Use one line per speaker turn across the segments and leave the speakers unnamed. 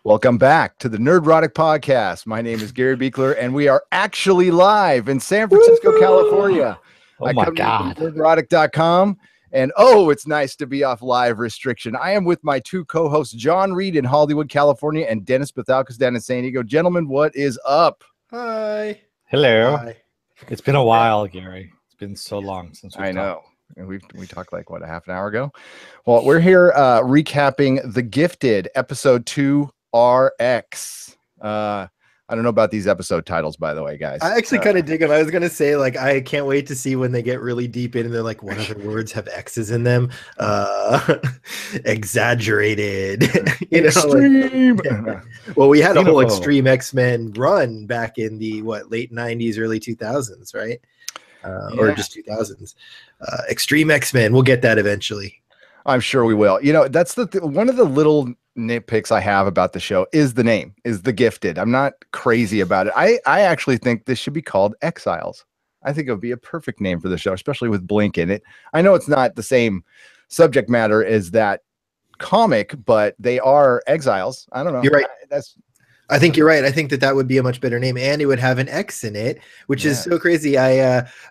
Welcome back to the Nerdrotic Podcast. My name is Gary Buechler, and we are actually live in San Francisco, California.
Oh my God.
Nerdrotic.com. And it's nice to be off live restriction. I am with my two co-hosts, Jon Reed in Hollywood, California, and Dennis Bithoulkas down in San Diego. Gentlemen, what is up?
Hi.
Hello.
Hi.
It's been a while, Gary. It's been so long since
I know. And we talked like, what, a half an hour ago? Well, we're here recapping The Gifted, Episode 2 RX. I don't know about these episode titles, by the way, guys.
I actually kind of dig them. I was going to say, like, I can't wait to see when they get really deep in and they're like, what other words have X's in them? Exaggerated.
Extreme.
Well, we had a whole Extreme X-Men run back in the, late 90s, early 2000s, right? Or just 2000s. Extreme X-Men. We'll get that eventually.
I'm sure we will. That's one of the little nitpicks I have about the show is the name, is The Gifted. I'm not crazy about it. I actually think this should be called Exiles. I think it would be a perfect name for the show, especially with Blink in it. I know it's not the same subject matter as that comic, but they are exiles. I don't know.
You're right. I think you're right. I think that would be a much better name, and it would have an X in it, which is so crazy.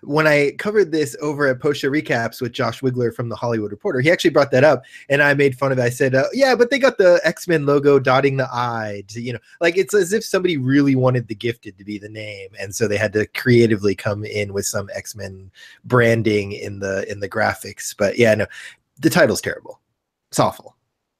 When I covered this over at Post Show Recaps with Josh Wiggler from The Hollywood Reporter, he actually brought that up, and I made fun of it. I said, yeah, but they got the X-Men logo dotting the I, like it's as if somebody really wanted The Gifted to be the name, and so they had to creatively come in with some X-Men branding in the graphics. But yeah, no, the title's terrible. It's awful.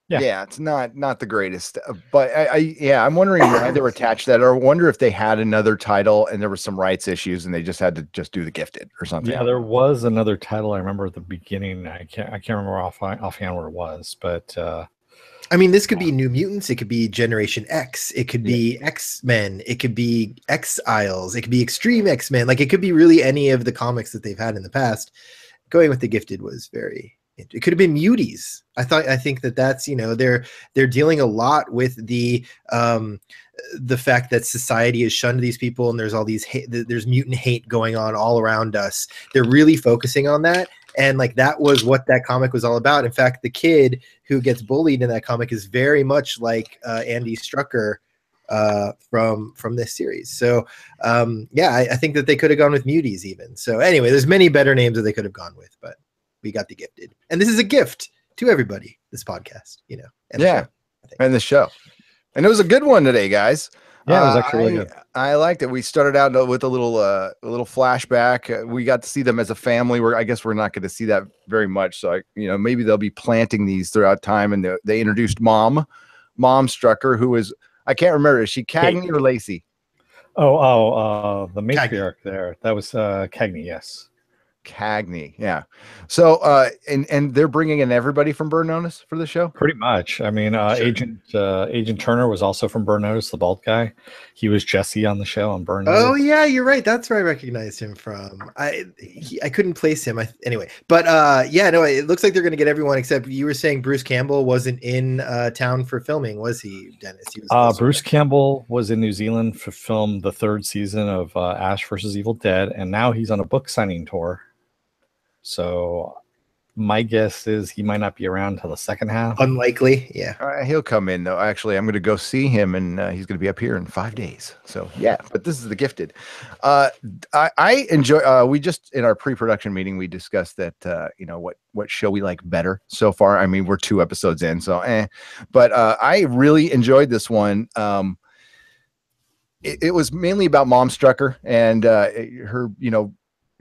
Yeah, it's not the greatest, but I'm wondering why they were attached to that, or wonder if they had another title and there were some rights issues and they just had to do The Gifted or something.
Yeah, there was another title I remember at the beginning. I can't remember offhand where it was, but
I mean, this could be New Mutants, it could be Generation X, it could be X-Men, it could be Exiles, it could be Extreme X-Men. Like, it could be really any of the comics that they've had in the past. Going with The Gifted was it could have been Muties. I think that's, they're dealing a lot with the fact that society has shunned these people, and there's all these there's mutant hate going on all around us. They're really focusing on that. And like, that was what that comic was all about. In fact, the kid who gets bullied in that comic is very much like Andy Strucker from this series. So I think that they could have gone with Muties even. So anyway, there's many better names that they could have gone with, but we got The Gifted, and this is a gift to everybody, this podcast, and
the show. And it was a good one today, guys.
Yeah, it was actually really good.
I liked it. We started out with a little flashback. We got to see them as a family. I guess we're not going to see that very much. So maybe they'll be planting these throughout time. And they introduced Mom Strucker, who is, I can't remember, is she Cagney or Lacey?
The matriarch there. That was Cagney, yes.
Cagney, yeah. So and they're bringing in everybody from Burn Notice for the show.
Pretty much. I mean, sure. Agent Turner was also from Burn Notice, the bald guy. He was Jesse on the show on Burn Notice.
Oh yeah, you're right. That's where I recognized him from. I couldn't place him. Anyway, but it looks like they're going to get everyone except you were saying Bruce Campbell wasn't in town for filming, was he, Dennis? He was
Bruce Campbell was in New Zealand to film the 3rd season of Ash vs. Evil Dead, and now he's on a book signing tour. So my guess is he might not be around till the second half.
Unlikely, yeah.
He'll come in, though. Actually, I'm going to go see him, and he's going to be up here in 5 days. So, yeah, but this is The Gifted. I enjoy, we just, in our pre-production meeting, we discussed that, what show we like better so far. I mean, we're 2 episodes in, so But I really enjoyed this one. It was mainly about Mom Strucker and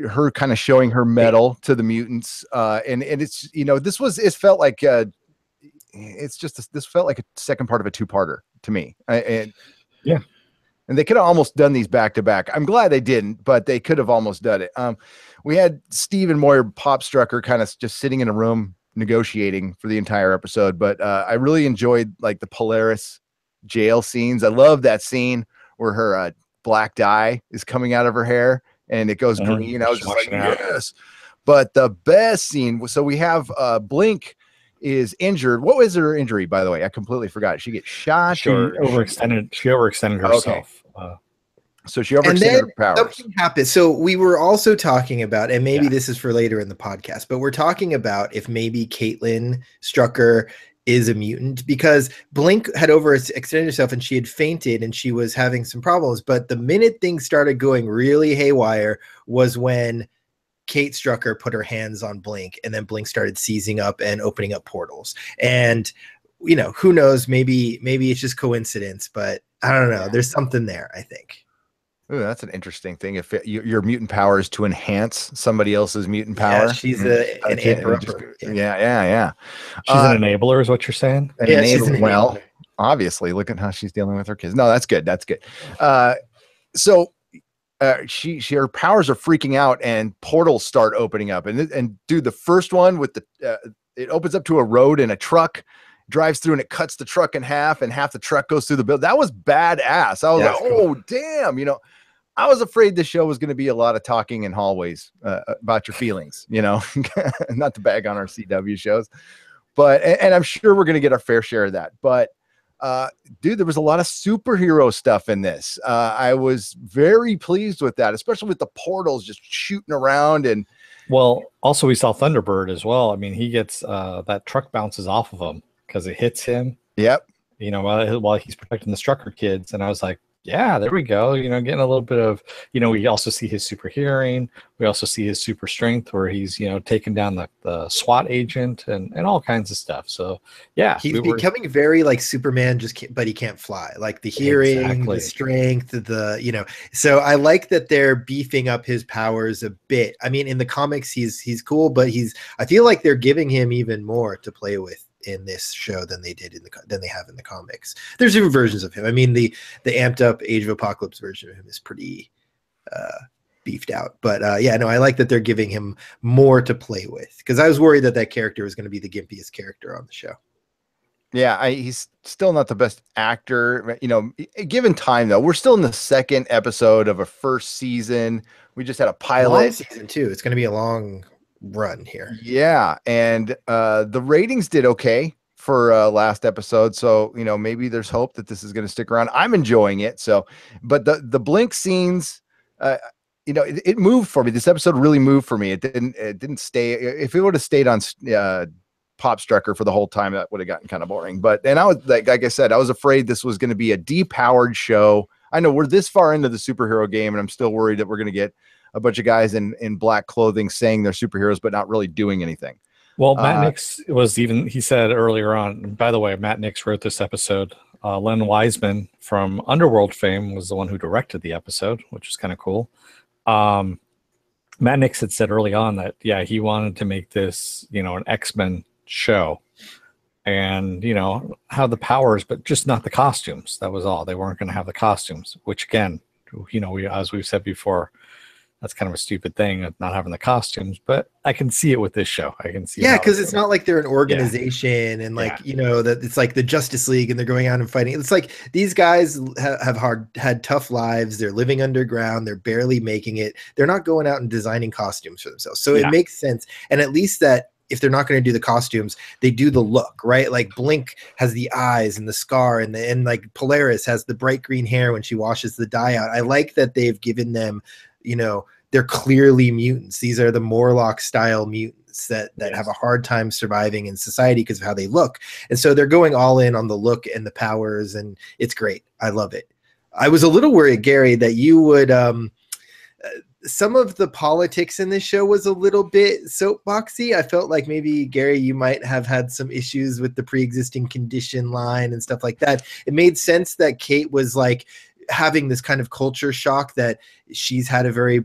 her kind of showing her mettle to the mutants, and it's this felt like this felt like a second part of a 2-parter to me. And they could have almost done these back to back. I'm glad they didn't, but they could have almost done it. We had Steve and Moyer Pop Strucker kind of just sitting in a room negotiating for the entire episode, but I really enjoyed like the Polaris jail scenes. I love that scene where her black dye is coming out of her hair and it goes green. I was just like, yes. But the best scene, so we have Blink is injured. What was her injury, by the way? I completely forgot. She gets shot.
She overextended herself.
Okay. So she overextended her powers.
Something happened. So we were also talking about, and maybe this is for later in the podcast, but we're talking about if maybe Caitlin Strucker is a mutant, because Blink had overextended herself and she had fainted and she was having some problems. But the minute things started going really haywire was when Kate Strucker put her hands on Blink, and then Blink started seizing up and opening up portals. And you know, who knows, maybe it's just coincidence, but I don't know. There's something there, I think.
Ooh, that's an interesting thing. If your mutant power is to enhance somebody else's mutant power,
yeah, she's an amper-upper.
Yeah.
She's an enabler, is what you're saying?
Yeah, she's an enabler.
Well, obviously, look at how she's dealing with her kids. No, that's good. That's good. So her powers are freaking out, and portals start opening up. And dude, the first one with it opens up to a road, and a truck drives through, and it cuts the truck in half, and half the truck goes through the building. That was badass. I was like, oh, damn. You know, I was afraid the show was going to be a lot of talking in hallways about your feelings, you know, not to bag on our CW shows, but, and I'm sure we're going to get our fair share of that. But dude, there was a lot of superhero stuff in this. I was very pleased with that, especially with the portals just shooting around. And
well, also we saw Thunderbird as well. I mean, he gets that truck bounces off of him because it hits him.
Yep.
You know, while he's protecting the Strucker kids. And I was like, yeah, there we go. You know, getting a little bit of, you know, we also see his super hearing. We also see his super strength where he's, you know, taking down the SWAT agent and all kinds of stuff. So, yeah.
He's becoming very like Superman, but he can't fly. Like the hearing, the strength, you know. So I like that they're beefing up his powers a bit. I mean, in the comics, he's cool, but I feel like they're giving him even more to play with in this show than they did than they have in the comics. There's different versions of him. I mean, the amped up Age of Apocalypse version of him is pretty beefed out. But yeah, no, I like that they're giving him more to play with, because I was worried that character was going to be the gimpiest character on the show.
Yeah, he's still not the best actor, you know, given time though. We're still in the second episode of a first season. We just had a pilot.
Long season 2. It's going to be a long run here.
Yeah, and the ratings did okay for last episode, so you know, maybe there's hope that this is going to stick around. I'm enjoying it. So, but the Blink scenes, you know, it moved for me. This episode really moved for me. It didn't stay. If it would have stayed on Pop Strucker for the whole time, that would have gotten kind of boring. But I was like I said, I was afraid this was going to be a depowered show. I know we're this far into the superhero game, and I'm still worried that we're going to get a bunch of guys in black clothing saying they're superheroes but not really doing anything.
Well, Matt Nix he said earlier on, by the way, Matt Nix wrote this episode. Len Wiseman from Underworld fame was the one who directed the episode, which is kind of cool. Matt Nix had said early on that, yeah, he wanted to make this, you know, an X-Men show and, you know, have the powers, but just not the costumes. That was all. They weren't going to have the costumes, which again, you know, as we've said before, that's kind of a stupid thing of not having the costumes, but I can see it with this show. I can see.
Yeah, because it's not like they're an organization and like, you know, that it's like the Justice League and they're going out and fighting. It's like these guys have had tough lives. They're living underground. They're barely making it. They're not going out and designing costumes for themselves. So it makes sense. And at least that if they're not going to do the costumes, they do the look, right? Like Blink has the eyes and the scar and like Polaris has the bright green hair when she washes the dye out. I like that they've given them, you know, they're clearly mutants. These are the Morlock style mutants that have a hard time surviving in society because of how they look. And so they're going all in on the look and the powers, and it's great. I love it. I was a little worried, Gary, that you would some of the politics in this show was a little bit soapboxy. I felt like maybe, Gary, you might have had some issues with the pre-existing condition line and stuff like that. It made sense that Kate was like having this kind of culture shock that she's had a very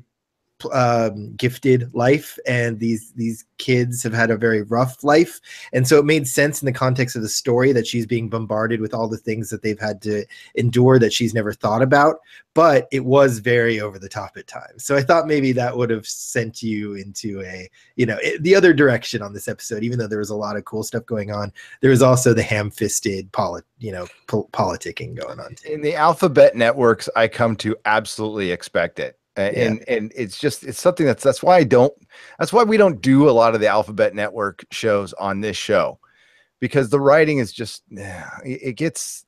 gifted life and these kids have had a very rough life, and so it made sense in the context of the story that she's being bombarded with all the things that they've had to endure that she's never thought about. But it was very over the top at times, so I thought maybe that would have sent you into the other direction on this episode. Even though there was a lot of cool stuff going on, there was also the ham-fisted politicking going on too.
In the alphabet networks, I come to absolutely expect it. And it's something that's why we don't do a lot of the Alphabet Network shows on this show, because the writing is just, it gets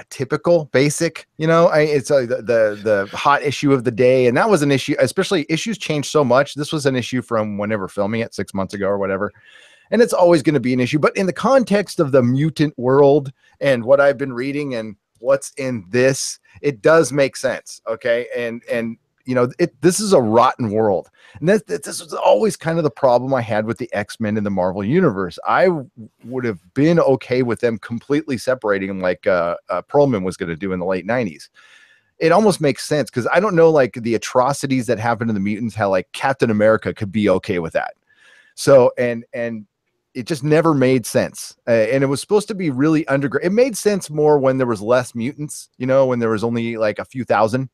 typical, basic, you know. It's the hot issue of the day, and that was an issue. Especially issues change so much. This was an issue from whenever filming it 6 months ago or whatever. and it's always going to be an issue. But in the context of the mutant world and what I've been reading and what's in this, it does make sense. Okay. And this is a rotten world. And this was always kind of the problem I had with the X-Men in the Marvel universe. I would have been okay with them completely separating them like Perlman was going to do in the late 90s. It almost makes sense because I don't know, like the atrocities that happen to the mutants, how like Captain America could be okay with that. So, and it just never made sense. And it was supposed to be really underground. It made sense more when there was less mutants, when there was only like a few thousand.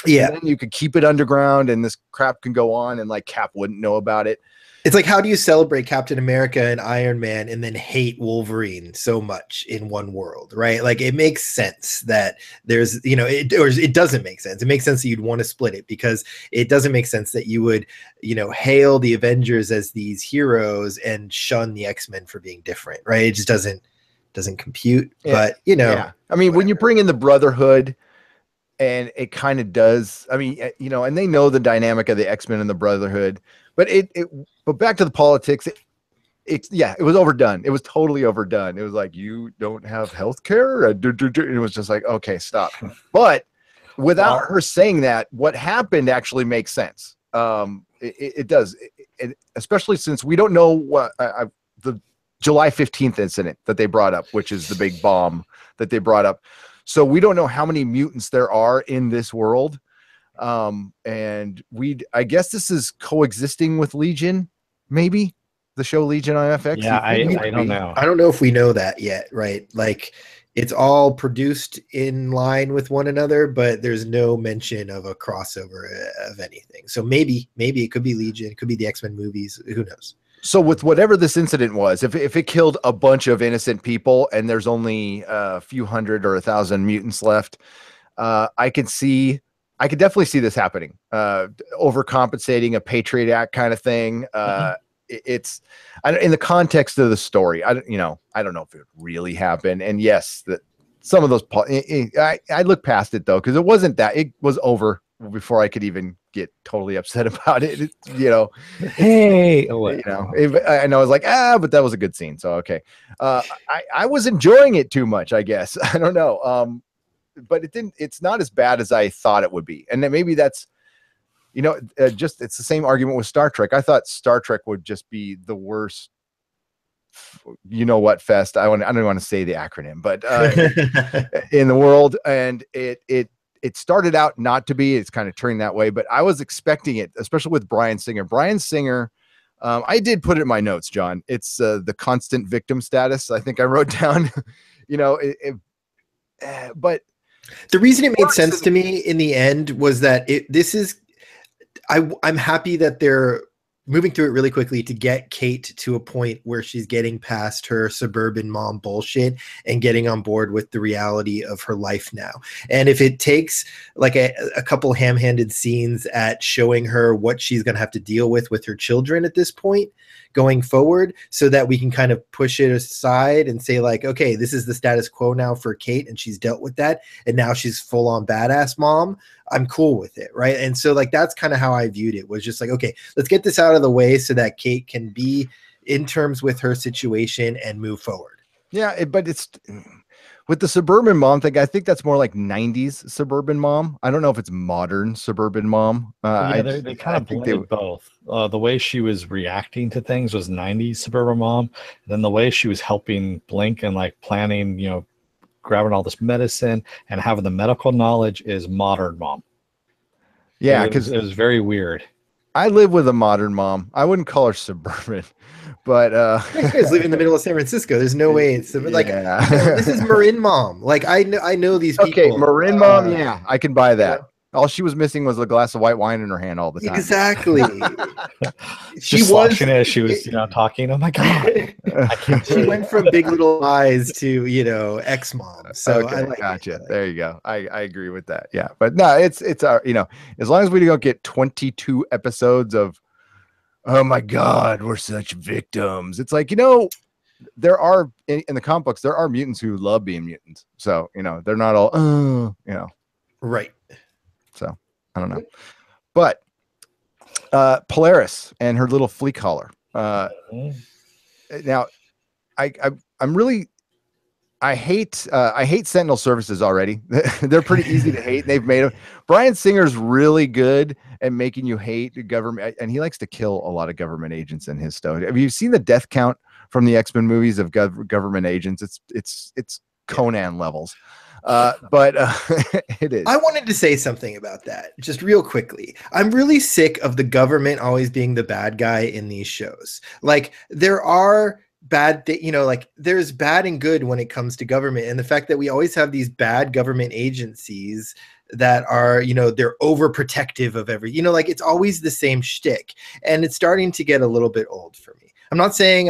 Yeah.
And then you could keep it underground and this crap can go on and like Cap wouldn't know about it.
It's like, how do you celebrate Captain America and Iron Man and then hate Wolverine so much in one world, right? Like, it makes sense that there's, it doesn't make sense. It makes sense that you'd want to split it, because it doesn't make sense that you would, hail the Avengers as these heroes and shun the X-Men for being different, right? It just doesn't compute. Yeah. But,
yeah. I mean, when you bring in the Brotherhood, and it kind of does, I mean, and they know the dynamic of the X-Men and the Brotherhood, but but back to the politics, it was overdone. It was totally overdone. It was like, you don't have healthcare. It was just like, okay, stop. But without her saying that, what happened actually makes sense. It does, especially since we don't know what the July 15th incident that they brought up, which is the big bomb that they brought up. So we don't know how many mutants there are in this world. And I guess this is coexisting with Legion, maybe the show Legion on FX.
Yeah, I don't know.
I don't know if we know that yet, right? Like, it's all produced in line with one another, but there's no mention of a crossover of anything. So maybe it could be Legion, it could be the X-Men movies. Who knows?
So with whatever this incident was, if it killed a bunch of innocent people and there's only a few hundred or 1,000 mutants left, I could definitely see this happening. Overcompensating, a Patriot Act kind of thing. It's in the context of the story. I don't know if it would really happen. And yes, that some of those. I look past it though, because it wasn't that. It was over before I could even get totally upset about it.
Hey,
and I was like, but that was a good scene. So, okay. I was enjoying it too much, I guess. I don't know. But it's not as bad as I thought it would be. And then maybe that's, it's the same argument with Star Trek. I thought Star Trek would just be the worst, fest. I don't want to say the acronym, but in the world. And it started out not to be. It's kind of turning that way, but I was expecting it, especially with Bryan Singer. Bryan Singer, I did put it in my notes, John. It's the constant victim status. I think I wrote down, but
the reason it made sense to me in the end was that I'm happy that they're moving through it really quickly to get Kate to a point where she's getting past her suburban mom bullshit and getting on board with the reality of her life now. And if it takes like a couple ham-handed scenes at showing her what she's going to have to deal with her children at this point going forward, so that we can kind of push it aside and say like, okay, this is the status quo now for Kate and she's dealt with that and now she's full on badass mom, I'm cool with it, right? And so like, that's kind of how I viewed it, was just like, okay, let's get this out of the way so that Kate can be in terms with her situation and move forward.
Yeah, but it's with the suburban mom thing, I think that's more like 90s suburban mom. I don't know if it's modern suburban mom.
They kind of blended both. The way she was reacting to things was 90s suburban mom. And then the way she was helping Blink and like planning, grabbing all this medicine and having the medical knowledge is modern mom.
Yeah, because
it was very weird.
I live with a modern mom. I wouldn't call her suburban, but
you guys live in the middle of San Francisco. There's no way it's like this is Marin mom. Like I know these people.
Okay, Marin mom. Yeah, I can buy that. All she was missing was a glass of white wine in her hand all the time.
Exactly.
She was as she was, talking. Oh my god!
She went from Big Little Lies to ex mom. So
okay, I gotcha. There you go. I agree with that. Yeah, but no, it's our as long as we don't get 22 episodes of, oh my god, we're such victims. It's like there are in the comic books there are mutants who love being mutants. So they're not all
right.
So I don't know, but Polaris and her little flea collar. now I'm really I hate Sentinel Services already. They're pretty easy to hate. And they've made them. Bryan Singer's really good at making you hate the government, and he likes to kill a lot of government agents in his stuff. Have you seen the death count from the X-Men movies of government agents? It's Conan levels. But it is.
I wanted to say something about that just real quickly. I'm really sick of the government always being the bad guy in these shows. Like, there are bad like there's bad and good when it comes to government, and the fact that we always have these bad government agencies that are, they're overprotective of like it's always the same shtick, and it's starting to get a little bit old for me. I'm not saying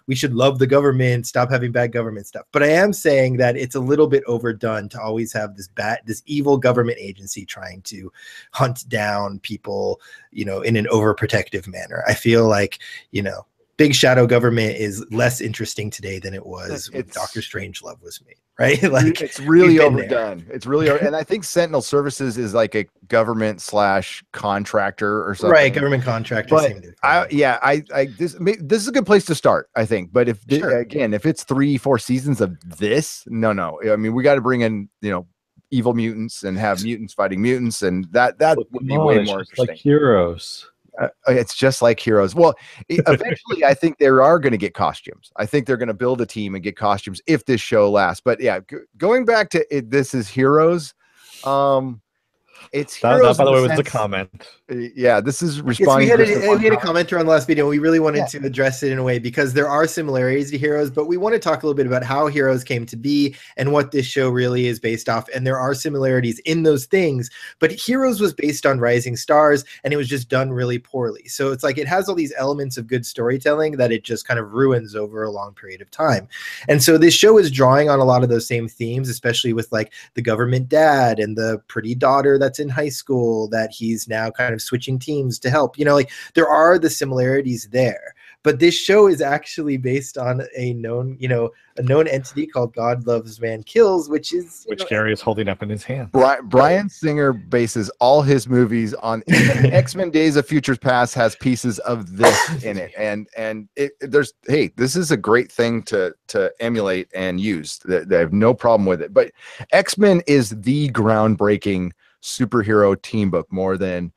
we should love the government, stop having bad government stuff, but I am saying that it's a little bit overdone to always have this evil government agency trying to hunt down people, in an overprotective manner. I feel like, big shadow government is less interesting today than it was when Doctor Strangelove was made, right? Like,
it's really overdone. It's really, and I think Sentinel Services is like a government / contractor or something,
right? Government contractor.
But this is a good place to start, I think. But if if it's 3-4 seasons of this, no, I mean, we got to bring in, evil mutants and have mutants fighting mutants, and that would be way more interesting.
Like Heroes.
It's just like Heroes. Well, eventually, I think they are going to get costumes. I think they're going to build a team and get costumes if this show lasts. But yeah, going back to it, this is Heroes. It's Heroes.
That, by the way, was the comment.
Yeah, this is responding.
Yes, we had a commenter on the last video. We really wanted to address it in a way because there are similarities to Heroes, but we want to talk a little bit about how Heroes came to be and what this show really is based off. And there are similarities in those things, but Heroes was based on Rising Stars, and it was just done really poorly. So it's like it has all these elements of good storytelling that it just kind of ruins over a long period of time. And so this show is drawing on a lot of those same themes, especially with like the government dad and the pretty daughter that's in high school that he's now kind of switching teams to help. Like there are the similarities there, but this show is actually based on a known entity called God Loves Man Kills, which
Gary is holding up in his hand.
Bryan Singer bases all his movies on X-Men Days of Futures Past has pieces of this in it, and this is a great thing to emulate and use. They have no problem with it. But X-Men is the groundbreaking superhero team book, more than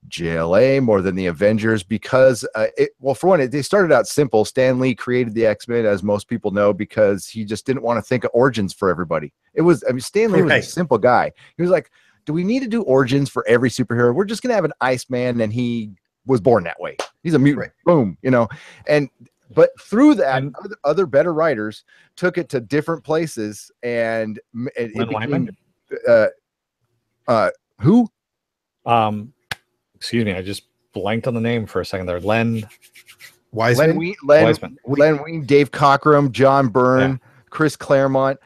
JLA, more than the Avengers, because for one, they started out simple. Stan Lee created the X-Men, as most people know, because he just didn't want to think of origins for everybody. Stan Lee was a simple guy. He was like, do we need to do origins for every superhero? We're just gonna have an Iceman, and he was born that way. He's a mutant. Boom, but through that, other better writers took it to different places, and it became who?
Excuse me, I just blanked on the name for a second there. Len
Wiseman.
Len Wein, Dave Cockrum, John Byrne, Chris Claremont,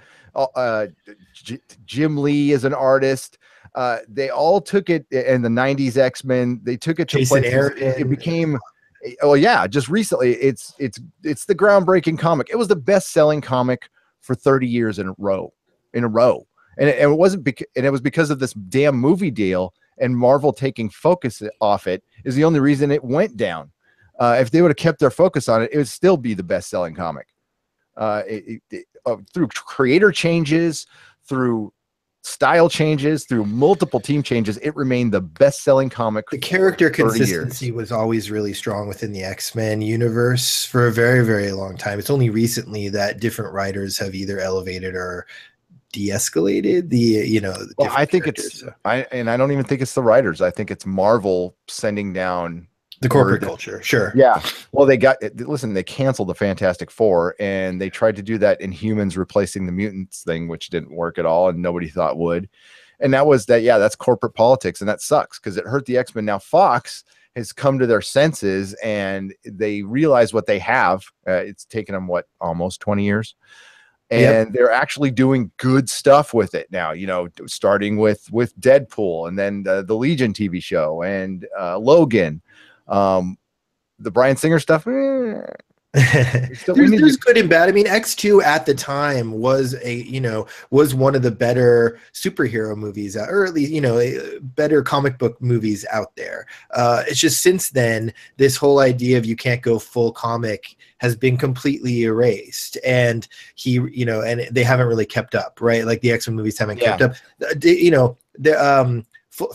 Jim Lee is an artist. They all took it in the 90s X-Men. They took it to places. It became, just recently, it's the groundbreaking comic. It was the best-selling comic for 30 years in a row. And it wasn't it was because of this damn movie deal, and Marvel taking focus off it is the only reason it went down. If they would have kept their focus on it, it would still be the best-selling comic. Through creator changes, through style changes, through multiple team changes, it remained the best-selling comic.
The character consistency was always really strong within the X-Men universe for a very, very long time. It's only recently that different writers have either elevated or de-escalated
I think I don't even think it's the writers. I think it's Marvel sending down
the corporate culture. Sure.
Yeah. Well, they canceled the Fantastic Four, and they tried to do that in Humans replacing the mutants thing, which didn't work at all, and nobody thought would. And that's corporate politics, and that sucks because it hurt the X-Men. Now Fox has come to their senses, and they realize what they have. It's taken them almost 20 years. And they're actually doing good stuff with it now, starting with Deadpool, and then the Legion TV show, and Logan. The Bryan Singer stuff,
There's good and bad. I mean, X2 at the time was was one of the better superhero movies, or at least better comic book movies out there. It's just since then, this whole idea of you can't go full comic has been completely erased, and and they haven't really kept up, right? Like the X-Men movies haven't kept up.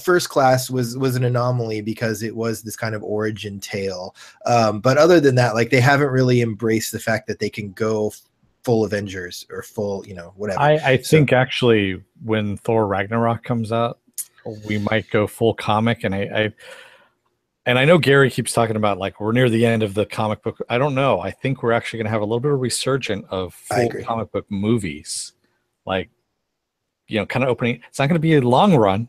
First Class was an anomaly because it was this kind of origin tale. But other than that, like they haven't really embraced the fact that they can go full Avengers or full, whatever.
I think actually when Thor Ragnarok comes out, we might go full comic. And I know Gary keeps talking about like we're near the end of the comic book. I don't know. I think we're actually going to have a little bit of resurgence of full comic book movies, like kind of opening. It's not going to be a long run.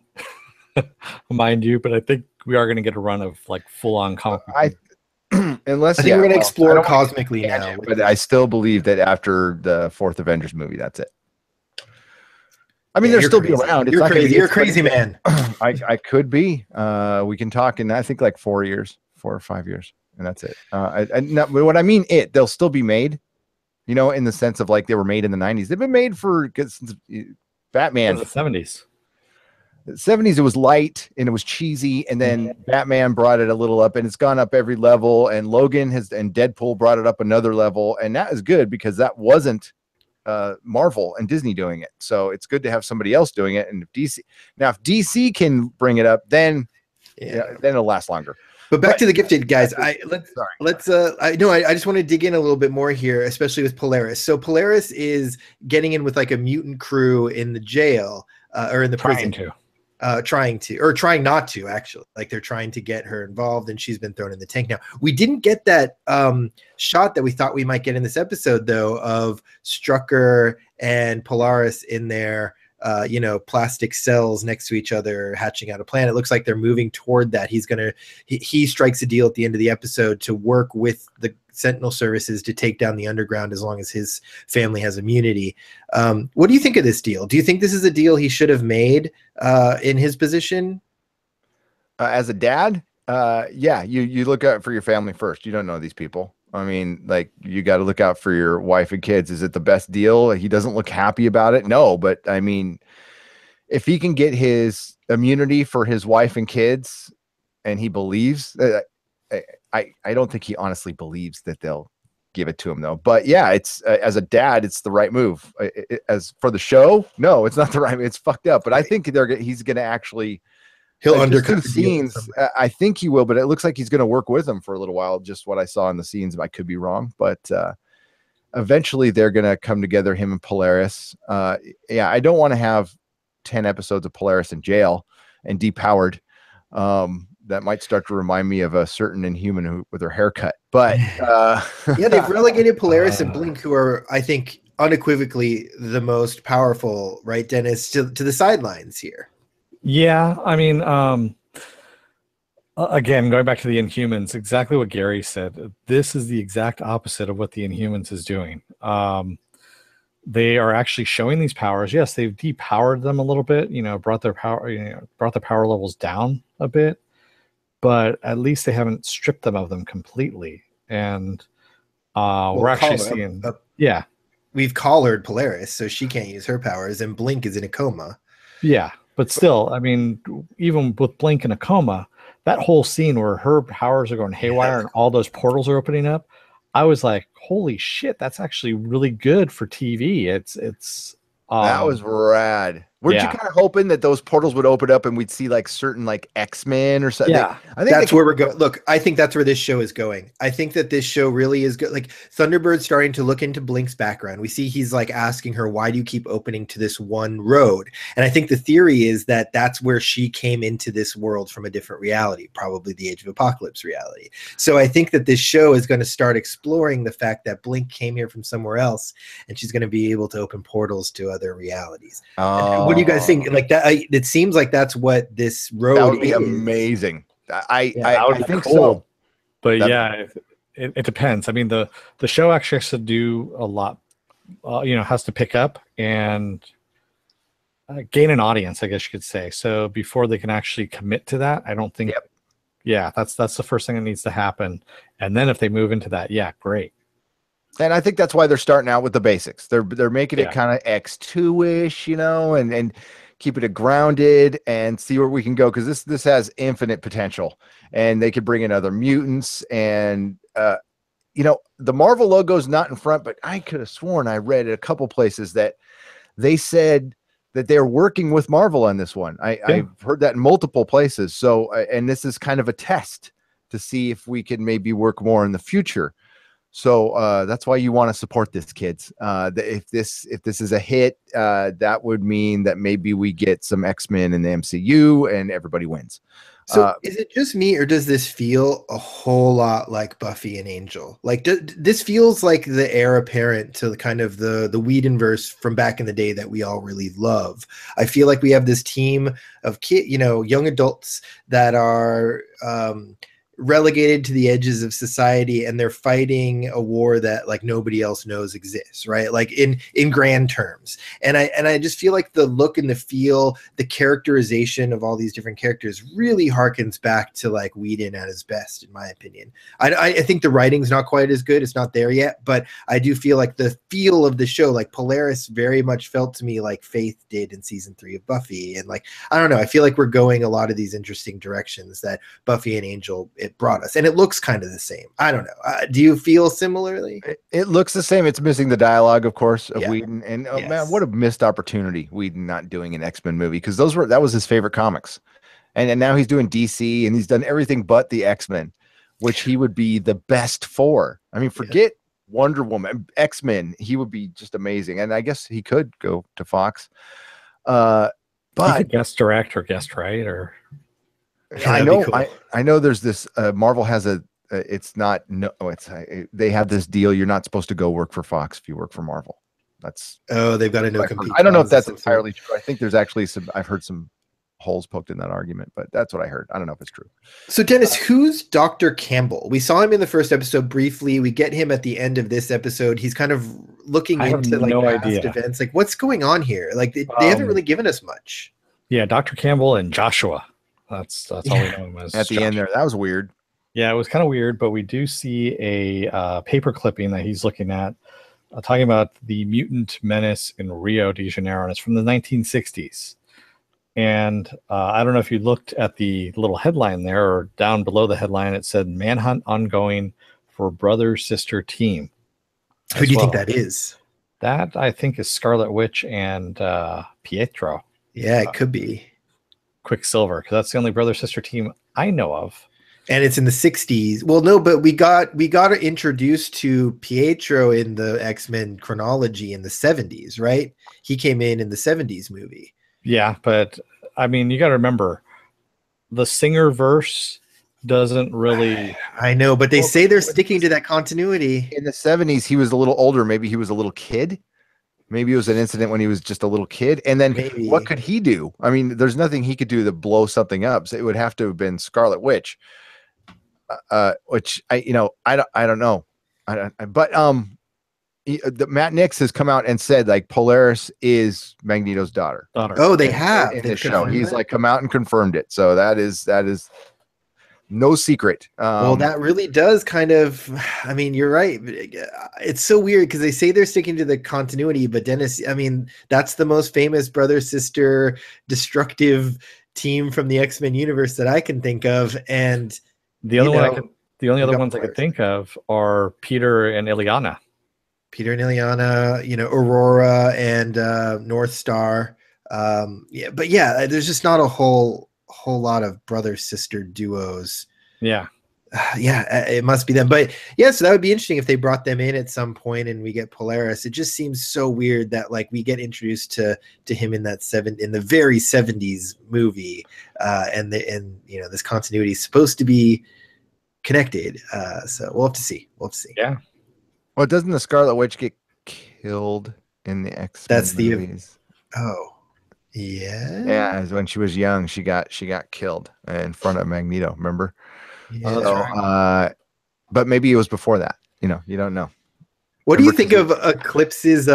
Mind you, but I think we are going to get a run of like full-on comic.
Unless I think we're going to explore cosmically now,
but I still believe that after the fourth Avengers movie, that's it. I mean, they'll still be around.
You're crazy. You're crazy, man.
I could be. We can talk in I think like 4 or 5 years, and that's it. What I mean, they'll still be made. In the sense of like they were made in the 90s. They've been made since Batman
in the 70s.
The 70s, it was light and it was cheesy, and then Batman brought it a little up, and it's gone up every level, and Logan and Deadpool brought it up another level, and that is good because that wasn't Marvel and Disney doing it. So it's good to have somebody else doing it. And if DC can bring it up, then it'll last longer.
But back to the Gifted, guys. I just want to dig in a little bit more here, especially with Polaris. So Polaris is getting in with like a mutant crew in the jail or in the prison. Trying not to, actually. Like they're trying to get her involved, and she's been thrown in the tank now. We didn't get that shot that we thought we might get in this episode, though, of Strucker and Polaris in their plastic cells next to each other hatching out a plan. It looks like they're moving toward that. He strikes a deal at the end of the episode to work with the Sentinel Services to take down the underground as long as his family has immunity. What do you think of this deal? Do you think this is a deal he should have made in his position?
As a dad, you look out for your family first. You don't know these people. I mean, like, you got to look out for your wife and kids. Is it the best deal? He doesn't look happy about it. No, but I mean, if he can get his immunity for his wife and kids, and he believes that, I don't think he honestly believes that they'll give it to him, though. But yeah, it's as a dad, it's the right move. As for the show, no, it's not the right move. It's fucked up. But I think he's going to actually.
He'll undercut the
scenes. I think he will, but it looks like he's going to work with them for a little while. Just what I saw in the scenes. I could be wrong, but eventually they're going to come together, him and Polaris. I don't want to have 10 episodes of Polaris in jail and depowered. That might start to remind me of a certain Inhuman with her haircut. But
they've relegated Polaris and Blink, who are, I think, unequivocally the most powerful, right, Dennis, to the sidelines here.
Yeah, I mean, again, going back to the Inhumans, exactly what Gary said. This is the exact opposite of what the Inhumans is doing. They are actually showing these powers. Yes, they've depowered them a little bit. Brought their power levels down a bit, but at least they haven't stripped them of them completely. And we're actually seeing,
we've collared Polaris, so she can't use her powers, and Blink is in a coma.
Yeah. But still, I mean, even with Blink in a coma, that whole scene where her powers are going haywire and all those portals are opening up, I was like, holy shit, that's actually really good for TV. It's
that was rad. Weren't you kind of hoping that those portals would open up and we'd see like certain like X-Men or something?
Yeah, I think that's where we're going. Look, I think that's where this show is going. I think that this show really is good. Like Thunderbird's starting to look into Blink's background. We see he's like asking her, why do you keep opening to this one road? And I think the theory is that that's where she came into this world from a different reality, probably the Age of Apocalypse reality. So I think that this show is going to start exploring the fact that Blink came here from somewhere else, and she's going to be able to open portals to other realities. What do you guys think? Like that, it seems like that's what this road
that would be amazing. I think
cool.
So.
But it depends. I mean, the show actually has to do a lot. Has to pick up and gain an audience, I guess you could say. So before they can actually commit to that, I don't think. Yep. Yeah, that's the first thing that needs to happen. And then if they move into that, great.
And I think that's why they're starting out with the basics. They're making it kind of X2-ish, you know, and keep it grounded and see where we can go, because this has infinite potential, and they could bring in other mutants. And you know, the Marvel logo is not in front, but I could have sworn I read at a couple places that they said that they're working with Marvel on this one. I've heard that in multiple places. So, and this is kind of a test to see if we can maybe work more in the future. So that's why you want to support this, kids. If this is a hit, that would mean that maybe we get some X-Men in the MCU and everybody wins.
So is it just me, or does this feel a whole lot like Buffy and Angel? Like this feels like the heir apparent to kind of the Whedonverse from back in the day that we all really love. I feel like we have this team of young adults that are relegated to the edges of society, and they're fighting a war that like nobody else knows exists, right? Like in grand terms. And I just feel like the look and the feel, the characterization of all these different characters really harkens back to like Whedon at his best, in my opinion. I think the writing's not quite as good, it's not there yet, but I do feel like the feel of the show, like Polaris very much felt to me like Faith did in season 3 of Buffy. And like, I don't know, I feel like we're going a lot of these interesting directions that Buffy and Angel it brought us, and it looks kind of the same. I don't know. Do you feel similarly?
It looks the same. It's missing the dialogue, of course, of Whedon. And man, what a missed opportunity, Whedon not doing an X-Men movie, because that was his favorite comics, and now he's doing DC, and he's done everything but the X-Men, which he would be the best for. I mean, forget Wonder Woman, X-Men. He would be just amazing, and I guess he could go to Fox. But
he could guest direct or guest write, or.
I know, cool. I know there's this, Marvel has they have this deal. You're not supposed to go work for Fox if you work for Marvel.
They've got a no compete.
I don't know if that's entirely true. I think there's actually I've heard some holes poked in that argument, but that's what I heard. I don't know if it's true.
So Dennis, who's Dr. Campbell? We saw him in the first episode briefly. We get him at the end of this episode. He's kind of looking into like past events. Like, what's going on here? Like they haven't really given us much.
Yeah. Dr. Campbell and Joshua. That's all we know him as.
At the end there, that was weird.
Yeah, it was kind of weird, but we do see a paper clipping that he's looking at, talking about the mutant menace in Rio de Janeiro, and it's from the 1960s. And I don't know if you looked at the little headline there, or down below the headline, it said "Manhunt ongoing for brother-sister team."
Who do you think that is?
That I think is Scarlet Witch and Pietro.
Yeah, it could be.
Quicksilver, because that's the only brother sister team I know of,
and it's in the 60s. Well, no, but we got introduced to Pietro in the X-Men chronology in the 70s, right? He came in the 70s movie.
Yeah, but I mean, you got to remember the Singer verse doesn't really.
I know, but they say they're sticking to that continuity.
In the 70s, he was a little older. Maybe he was a little kid. Maybe it was an incident when he was just a little kid. And then what could he do? I mean, there's nothing he could do to blow something up. So it would have to have been Scarlet Witch, which I don't know. Matt Nix has come out and said like Polaris is Magneto's daughter.
Oh, they have
in the show. He's like come out and confirmed it. So that is no secret.
Well, that really does kind of, I mean, you're right. It's so weird because they say they're sticking to the continuity, but Dennis, I mean, that's the most famous brother-sister destructive team from the X-Men universe that I can think of. And
the only other ones I could think of are Peter and Ileana.
Aurora and North Star. But there's just not a whole lot of brother sister duos. It must be them. But so that would be interesting if they brought them in at some point and we get Polaris. It just seems so weird that like we get introduced to him in the very 70s movie, and this continuity is supposed to be connected. So we'll have to see.
Yeah.
Well, doesn't the Scarlet Witch get killed in the X-Men movies? Yeah, when she was young, she got killed in front of Magneto. Remember?
Yeah, right.
But maybe it was before that. You don't know.
What do you think of Eclipse's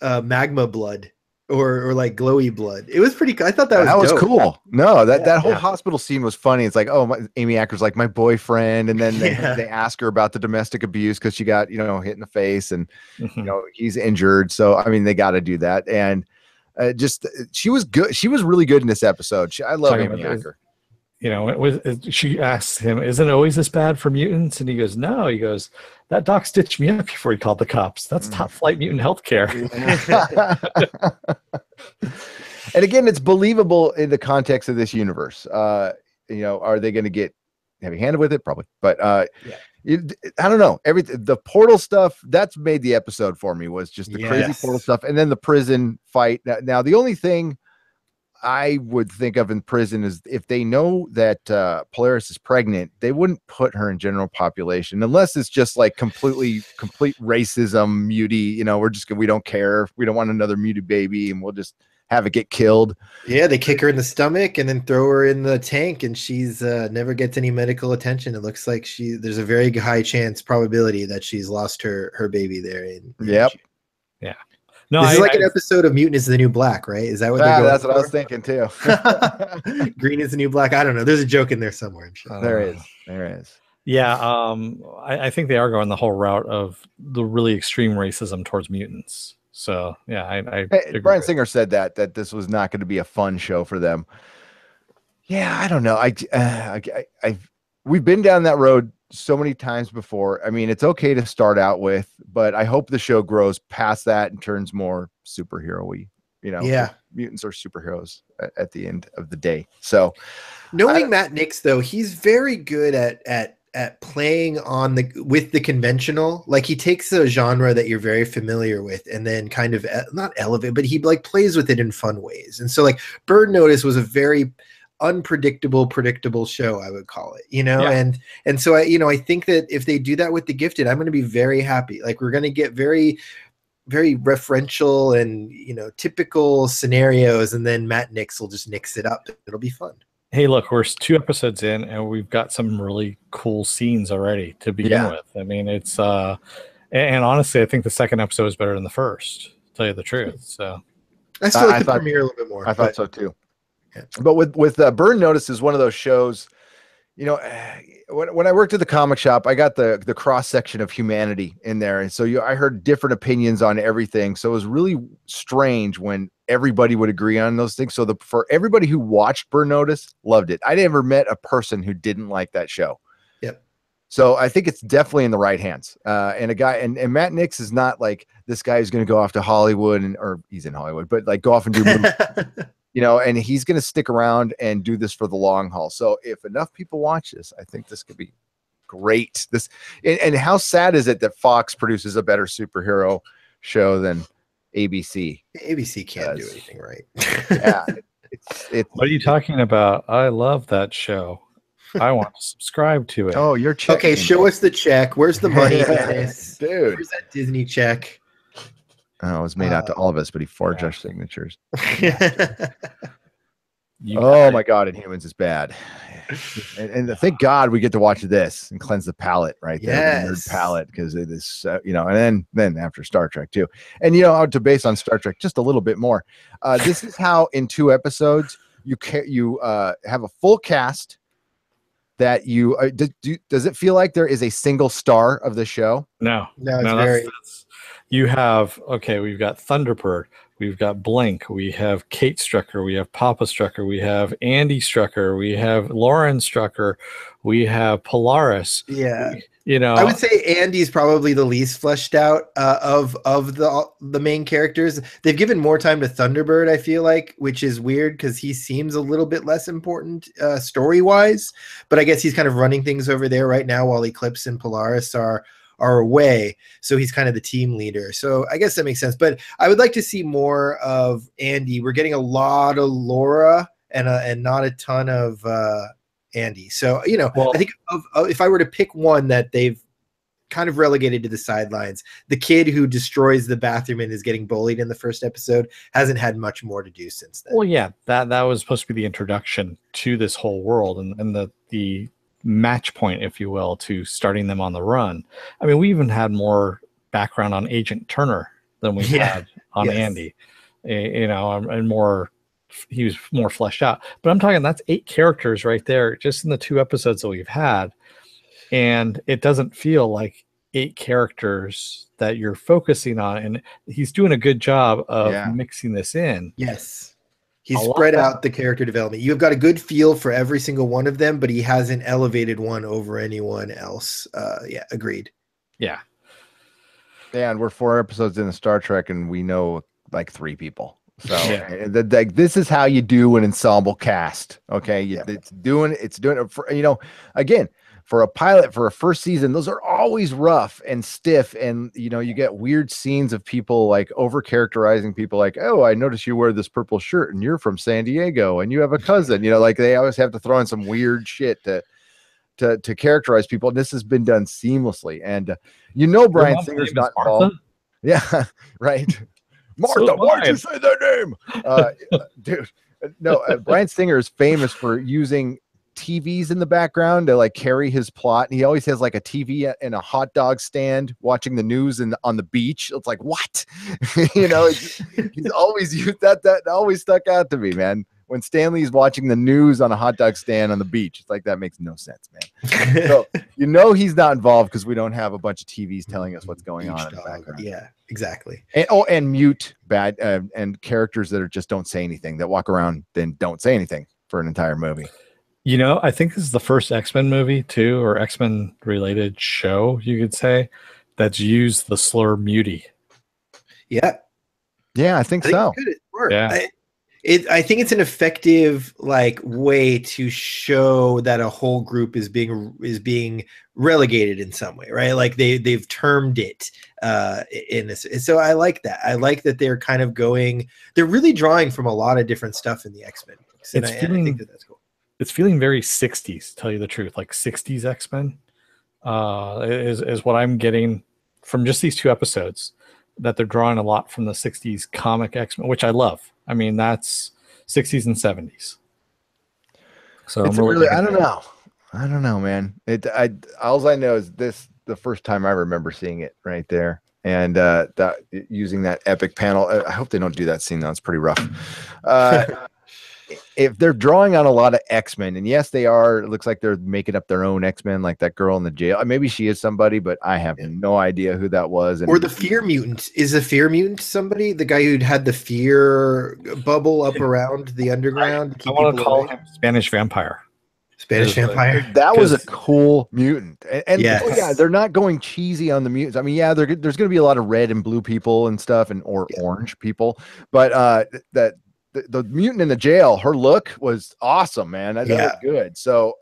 magma blood? or like glowy blood. It was pretty. I thought that was dope.
Cool. No, that whole hospital scene was funny. It's like, oh, Amy Acker's like my boyfriend, and then they ask her about the domestic abuse because she got hit in the face, and he's injured. So I mean, they got to do that, and she was good. She was really good in this episode. I love Amy Acker.
She asked him, "Isn't it always this bad for mutants?" And he goes, "No." He goes, "That doc stitched me up before he called the cops. That's top flight mutant healthcare."
And again, it's believable in the context of this universe. Are they going to get heavy-handed with it? Probably, but I don't know. The portal stuff that's made the episode for me was just the crazy portal stuff, and then the prison fight. Now the only thing I would think of in prison is if they know that Polaris is pregnant, they wouldn't put her in general population unless it's just like complete racism, mutie. We don't care. We don't want another mutie baby, and we'll just have it get killed. Yeah,
they kick her in the stomach and then throw her in the tank, and she's never gets any medical attention. It looks like there's a very high probability that she's lost her baby there.
Yep.
Yeah.
No, this is like an episode of Mutant is the New Black, right? Is that what they're going
That's
for?
What I was thinking too.
Green is the New Black. I don't know. There's a joke in there somewhere. I'm sure.
There is.
Yeah. I think they are going the whole route of the really extreme racism towards mutants. So yeah,
Bryan Singer said that this was not going to be a fun show for them. Yeah, I don't know. We've been down that road so many times before. I mean, it's okay to start out with, but I hope the show grows past that and turns more superhero-y. Mutants are superheroes at the end of the day. So
knowing Matt Nix, though, he's very good at playing with the conventional. Like, he takes a genre that you're very familiar with and then kind of not elevate, but he like plays with it in fun ways. And so like Bird Notice was a very predictable show, I would call it, and so I think that if they do that with The Gifted, I'm going to be very happy. Like, we're going to get very, very referential and typical scenarios, and then Matt Nix will just nix it up. It'll be fun.
Hey, look, we're 2 episodes in, and we've got some really cool scenes already to begin with. I mean, it's and honestly, I think the second episode is better than the first, to tell you the truth. So
I still like the premiere a little bit more.
I thought so too. Yeah. But with Burn Notice is one of those shows, when I worked at the comic shop, I got the cross section of humanity in there, and so I heard different opinions on everything. So it was really strange when everybody would agree on those things. So for everybody who watched Burn Notice, loved it. I never met a person who didn't like that show.
Yep.
So I think it's definitely in the right hands. And a guy and Matt Nix is not like this guy who's going to go off to Hollywood or he's in Hollywood, but like go off and do movies. And he's going to stick around and do this for the long haul. So if enough people watch this, I think this could be great. And how sad is it that Fox produces a better superhero show than ABC?
ABC can't do anything right.
Yeah.
What are you talking about? I love that show. I want to subscribe to it.
Oh, you're checking.
Okay, show us the check. Where's the money, Dennis?
Dude.
Where's that Disney check?
Oh, it was made out to all of us, but he forged our signatures. Oh my God, Inhumans is bad. And thank God we get to watch this and cleanse the palate right there, the nerd palate, because it is, and then after Star Trek too, and to base on Star Trek just a little bit more. This is how in 2 episodes you have a full cast that you does it feel like there is a single star of the show?
No,
it's
you have, we've got Thunderbird, we've got Blink, we have Kate Strucker, we have Papa Strucker, we have Andy Strucker, we have Lauren Strucker, we have Polaris.
Yeah. I would say Andy's probably the least fleshed out of the main characters. They've given more time to Thunderbird, I feel like, which is weird because he seems a little bit less important story-wise, but I guess he's kind of running things over there right now while Eclipse and Polaris are away, so he's kind of the team leader. So I guess that makes sense. But I would like to see more of Andy. We're getting a lot of Laura and not a ton of Andy. So I think if I were to pick one that they've kind of relegated to the sidelines, the kid who destroys the bathroom and is getting bullied in the first episode hasn't had much more to do since then.
Well, yeah, that was supposed to be the introduction to this whole world and the match point, if you will, to starting them on the run. I mean, we even had more background on Agent Turner than we had on Andy. you know, and more. He was more fleshed out. But I'm talking that's 8 characters right there, just in the 2 episodes that we've had, and it doesn't feel like 8 characters that you're focusing on. And he's doing a good job of mixing this in.
Yes. He's spread out the character development. You've got a good feel for every single one of them, but he hasn't elevated one over anyone else. Yeah, agreed.
Yeah.
Yeah, and we're 4 episodes in the Star Trek, and we know like 3 people. So this is how you do an ensemble cast. Okay, it's doing it for, you know, again, for a pilot for a first season, those are always rough and stiff, and you know, you get weird scenes of people like over characterizing people, like, oh, I noticed you wear this purple shirt and you're from San Diego and you have a cousin, you know, like they always have to throw in some weird shit to characterize people, and this has been done seamlessly. And you know, Bryan Singer's not involved. Yeah, right. Martha, so why'd you say that name? Dude, no, Bryan Singer is famous for using TVs in the background to like carry his plot. And he always has like a TV and a hot dog stand watching the news on the beach. It's like, what? You know, he's always used that always stuck out to me, man. When Stanley's watching the news on a hot dog stand on the beach, it's like, that makes no sense, man. So you know he's not involved because we don't have a bunch of TVs telling us what's going on in the background.
Yeah, exactly.
And mute bad and characters that are just don't say anything, that walk around then don't say anything for an entire movie.
You know, I think this is the first X-Men movie too, or X-Men related show, you could say, that's used the slur mutie.
Yeah.
Yeah, I think so.
It worked.
Yeah.
I think it's an effective like way to show that a whole group is being relegated in some way, right? Like they've termed it in this. So I like that. I like that they're kind of they're really drawing from a lot of different stuff in the X-Men books. And I think that's cool.
It's feeling very 60s, tell you the truth, like 60s X-Men is what I'm getting from just these 2 episodes, that they're drawing a lot from the 60s comic X-Men, which I love. I mean, that's 60s and 70s. So
it's really I don't know, man. All I know is this, the first time I remember seeing it right there. And that using that epic panel. I hope they don't do that scene though. It's pretty rough. If they're drawing on a lot of X-Men, and yes, they are, it looks like they're making up their own X-Men, like that girl in the jail. Maybe she is somebody, but I have no idea who that was.
Or the Fear Mutant. Is the Fear Mutant somebody? The guy who'd had the fear bubble up around the underground?
I want to call him Spanish Vampire.
Spanish Vampire.
That was a cool mutant. And yeah, they're not going cheesy on the mutants. I mean, yeah, there's going to be a lot of red and blue people and stuff, and orange people, but the mutant in the jail, her look was awesome, man. That was good. So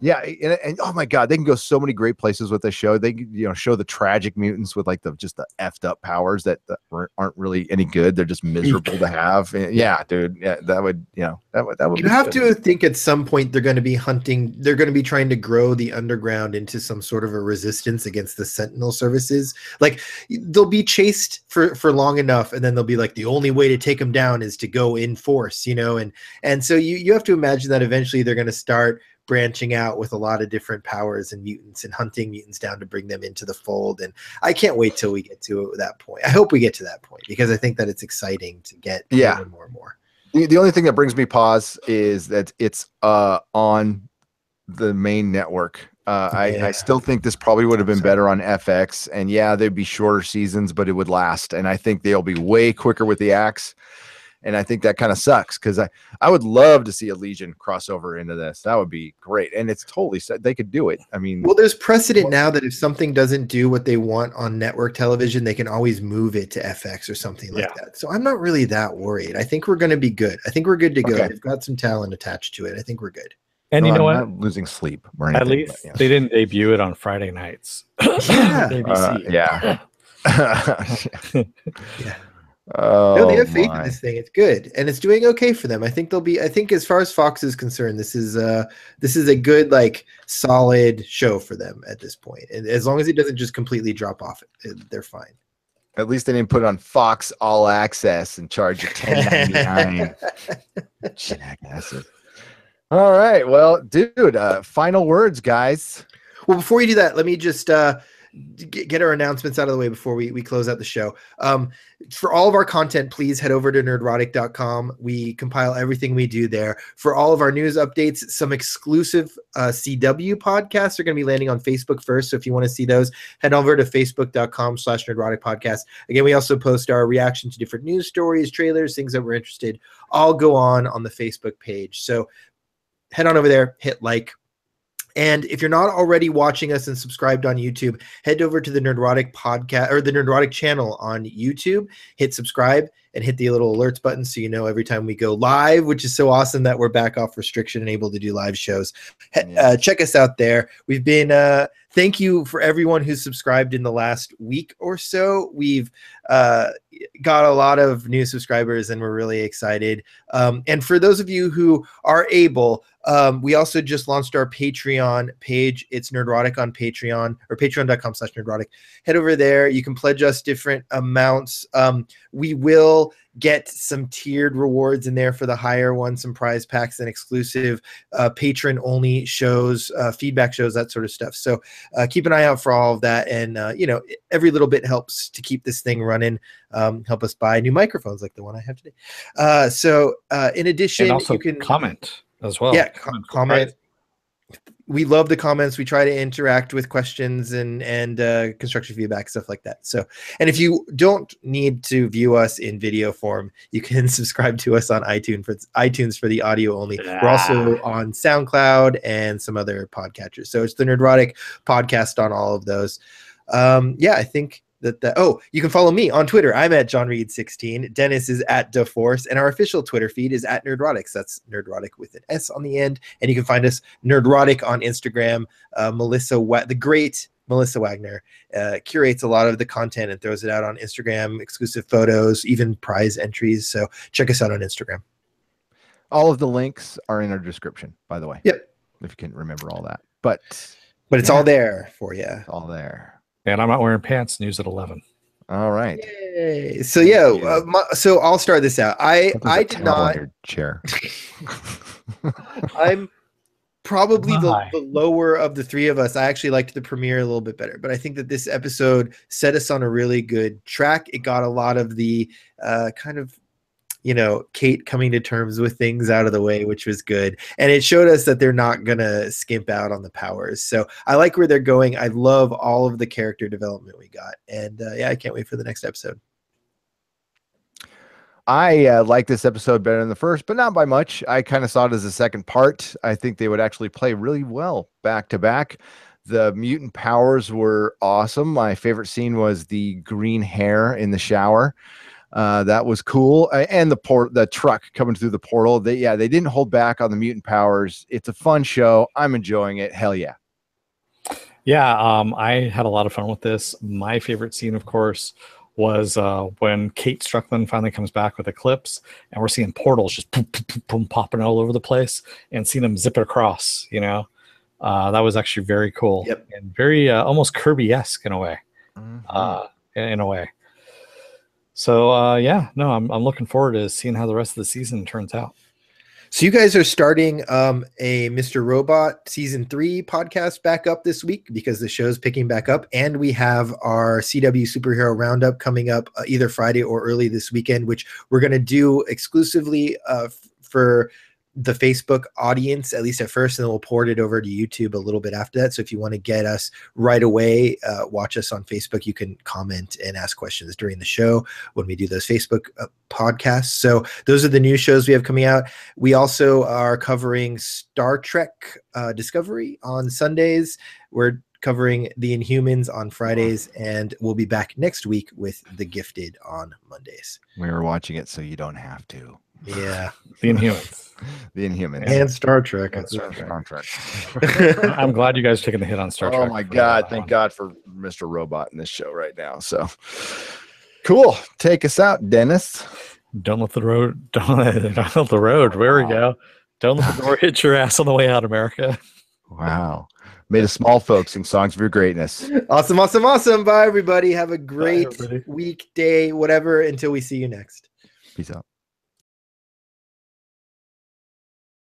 yeah, and oh my god, they can go so many great places with this show. They, you know, show the tragic mutants with like the effed up powers that aren't really any good. They're just miserable to have. Yeah, dude. Yeah, that would, you know, that would.
You have to think at some point they're going to be hunting. They're going to be trying to grow the underground into some sort of a resistance against the Sentinel Services. Like they'll be chased for long enough, and then they'll be like, the only way to take them down is to go in force, you know. And so you have to imagine that eventually they're going to start branching out with a lot of different powers and mutants and hunting mutants down to bring them into the fold. And I can't wait till we get to that point. I hope we get to that point, because I think that it's exciting to get more and more.
The only thing that brings me pause is that it's on the main network. I still think this probably would have been better on FX, and yeah, they'd be shorter seasons, but it would last. And I think they'll be way quicker with the axe. And I think that kind of sucks, because I would love to see a Legion crossover into this. That would be great. And it's totally set. They could do it. I mean,
well, there's precedent now that if something doesn't do what they want on network television, they can always move it to FX or something like that. So I'm not really that worried. I think we're going to be good. I think we're good to go. They've got some talent attached to it. I think we're good.
And you know what?
I'm not losing sleep or anything.
At least they didn't debut it on Friday nights.
Yeah. No, they have faith in this thing. It's good, and it's doing okay for them. I think they'll be. I think as far as Fox is concerned, this is a good, like, solid show for them at this point. And as long as it doesn't just completely drop off, they're fine.
At least they didn't put it on Fox All Access and charge you $10.99. Jackasses. All right, well, dude. Final words, guys.
Well, before you do that, let me just get our announcements out of the way before we close out the show. For all of our content, please head over to nerdrotic.com. We compile everything we do there. For all of our news updates, some exclusive CW podcasts are going to be landing on Facebook first. So if you want to see those, head over to facebook.com/nerdrotic podcast. Again, we also post our reaction to different news stories, trailers, things that we're interested. All go on the Facebook page. So head on over there, hit like. And if you're not already watching us and subscribed on YouTube, head over to the Nerdrotic podcast or the Nerdrotic channel on YouTube, hit subscribe and hit the little alerts button so you know every time we go live, which is so awesome that we're back off restriction and able to do live shows. Check us out there. We've been thank you for everyone who's subscribed in the last week or so. We've got a lot of new subscribers and we're really excited. And for those of you who are able, we also just launched our Patreon page. It's Nerdrotic on Patreon, or patreon.com/nerdrotic. Head over there. You can pledge us different amounts. We will get some tiered rewards in there for the higher ones, some prize packs and exclusive patron only shows, feedback shows, that sort of stuff. So keep an eye out for all of that. And, every little bit helps to keep this thing running. Help us buy new microphones like the one I have today. In addition,
and also
you can
comment as well.
Yeah, comment. We love the comments. We try to interact with questions and constructive feedback, stuff like that. So, and if you don't need to view us in video form, you can subscribe to us on iTunes for the audio only. Yeah. We're also on SoundCloud and some other podcatchers. So it's the Nerdrotic podcast on all of those. I think you can follow me on Twitter. I'm at Jon Reed 16. Dennis is at DeForce, and our official Twitter feed is at Nerdrotics. That's Nerdrotic with an S on the end. And you can find us Nerdrotic on Instagram. The great Melissa Wagner curates a lot of the content and throws it out on Instagram, exclusive photos, even prize entries. So check us out on Instagram.
All of the links are in our description, by the way.
Yep.
If you can remember all that. But
it's all there for you.
It's all there.
And I'm not wearing pants. News at 11.
All right.
Yay. So so I'll start this out. I did not.
Chair.
I'm probably the lower of the three of us. I actually liked the premiere a little bit better, but I think that this episode set us on a really good track. It got a lot of the Kate coming to terms with things out of the way, which was good. And it showed us that they're not going to skimp out on the powers. So I like where they're going. I love all of the character development we got. And I can't wait for the next episode.
I like this episode better than the first, but not by much. I kind of saw it as a second part. I think they would actually play really well back to back. The mutant powers were awesome. My favorite scene was the green hair in the shower. That was cool. And the truck coming through the portal. They didn't hold back on the mutant powers. It's a fun show. I'm enjoying it. Hell yeah.
Yeah. I had a lot of fun with this. My favorite scene, of course, was when Kate Struckland finally comes back with Eclipse, and we're seeing portals just boom, boom, boom, boom, popping all over the place, and seeing them zip it across. That was actually very cool.
Yep.
And very almost Kirby-esque in a way. So I'm looking forward to seeing how the rest of the season turns out.
So you guys are starting a Mr. Robot season 3 podcast back up this week because the show's picking back up, and we have our CW superhero roundup coming up either Friday or early this weekend, which we're going to do exclusively for the Facebook audience, at least at first, and then we'll port it over to YouTube a little bit after that. So if you want to get us right away, watch us on Facebook. You can comment and ask questions during the show when we do those Facebook podcasts. So those are the new shows we have coming out. We also are covering Star Trek Discovery on Sundays. We're covering The Inhumans on Fridays, and we'll be back next week with The Gifted on Mondays.
We were watching it so you don't have to.
Yeah.
The Inhumans.
The Inhumans.
And Star Trek.
Star Trek.
I'm glad you guys are taking the hit on Star Trek.
Oh my God. Thank God for Mr. Robot in this show right now. So cool. Take us out, Dennis.
Don't let the road. Don't let the road. There we go. Don't let the door hit your ass on the way out, America.
Wow. May the small folks sing songs of your greatness.
Awesome, awesome, awesome. Bye, everybody. Have a great week, day, whatever, until we see you next.
Peace out.